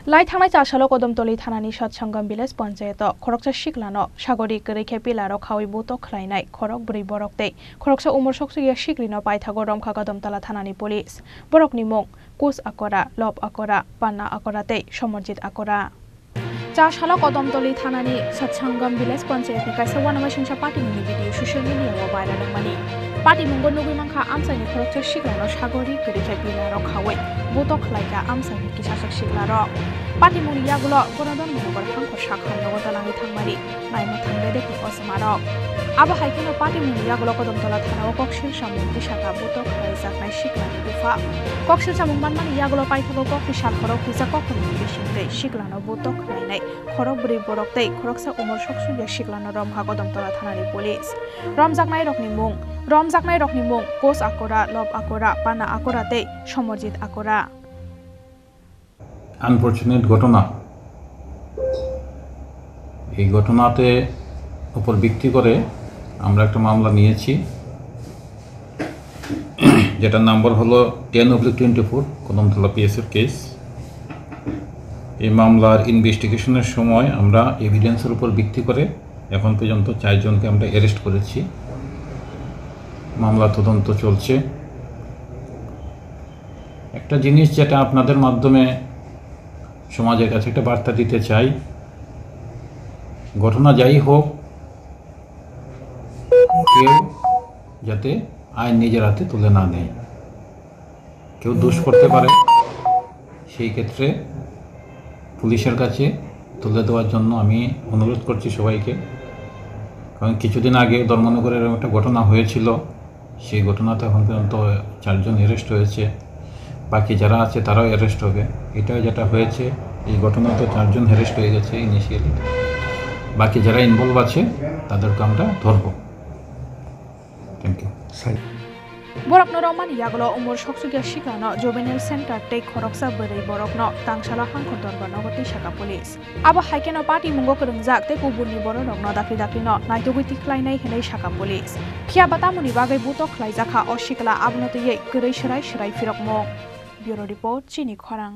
লাই थांनाय चासालो कदमतली थानानि सत्संगम विलेज पंचायत खरकसा सिक्लानो सागरी गरैखे पिलारो खावै बोतो खलायनाय खरक ब्रै बरकते खरकसा उमर सकसुया सिक्लिनो पाइथागो रमखा कदमतला थानानि पुलिस बरकनि मुं कुस आकरा लब आकरा पान्ना आकराते समरजित आकरा चासालो कदमतली थानानि सत्संगम विलेज पंचायत नि काइसा वानामा सिंसा पार्टी मुंनि भिडियो ससियेल मिडियायाव भाइरेल जादोंमोन पार्टी मुंगो नुगै मांखा आमसानि खरकसा सिक्लानो सागरी गरैखे पिलारो खावै बोतो खलायगा आमसानि किसासक सिक्लारो पार्टी मुंनि यागुलो गणदन मुनगर हांखो साखान नगो दलांनि थांमारि नायनो थांदे देखो असमारो आबो हाइकेनो पार्टी मुंनि यागुलो कदमतला थानाव कक्सिल सामुं बिसाका बोतो खलाय जाखनाय सिक्लानि गुफा कक्सिल सामुं मानमानि यागुलो पाइथागो कक्सि सालखरो फैसा कखनि बिसिंदै सिक्लानो बोतो खलायनाय खरक ब्रै बरकतै खरकसा उमर सकसुया सिक्लानो रमहा कदमतला थानानि पुलिस रमजाकनाय रकनि मुं कोस आकरा लब आकरा पाना आकराते समरजित आकरा আনফর্চুনেট ঘটনা এই ঘটনাতে উপর ভিত্তি করে আমরা একটা মামলা নিয়েছি যেটার নাম্বার হলো 10/24 কদমতলা পিএসের কেস এই মামলার ইনভেস্টিগেশনের সময় আমরা এভিডেন্সের উপর ভিত্তি করে এখন পর্যন্ত 4 জনকে আমরা অ্যারেস্ট করেছি মামলা তদন্ত চলছে একটা জিনিস যেটা আপনাদের মাধ্যমে সমাজের কাছে একটা বার্তা দিতে চাই ঘটনা যাই হোক কেউ যাতে আইন নিজের হাতে তুলে না নেয় কেউ দোষ করতে পারে সেই ক্ষেত্রে পুলিশের কাছে তুলে দেওয়ার জন্য আমি অনুরোধ করছি সবাইকে কারণ কিছুদিন আগে ধর্মনগরে এরকম একটা ঘটনা হয়েছিল সেই ঘটনাতে এখন পর্যন্ত 4 জন অ্যারেস্ট হয়েছে বাকি যারা আছে তারাও অ্যারেস্ট হবে এটা যেটা হয়েছে এই ঘটনাতে 4 জন অ্যারেস্ট হয়ে গেছে ইনিশিয়ালি বাকি যারা ইনভলভ আছে তাদেরকে আমরা ধরব থ্যাংক ইউ बरकनो रमानि यागलो उमर सकसुया सिक्लानो जुवेनाइल सेंटर टे खरकसा बोरै बरकनो तांसाला हांखो दरबार नगति साका पुलिस आबो हाइकेनो पार्टी मुंगो करंजाक ते कुबुरनि बररकनो दाफि-दाफिनो नायदुगैति खलायनाय हेनै साका पुलिस फिया बातामुनि बागै बुतो खलायजाखा अ सिक्ला आबनोतयै गरै सराय फिरकमो ब्यूरो रिपोर्ट चिनि खरां।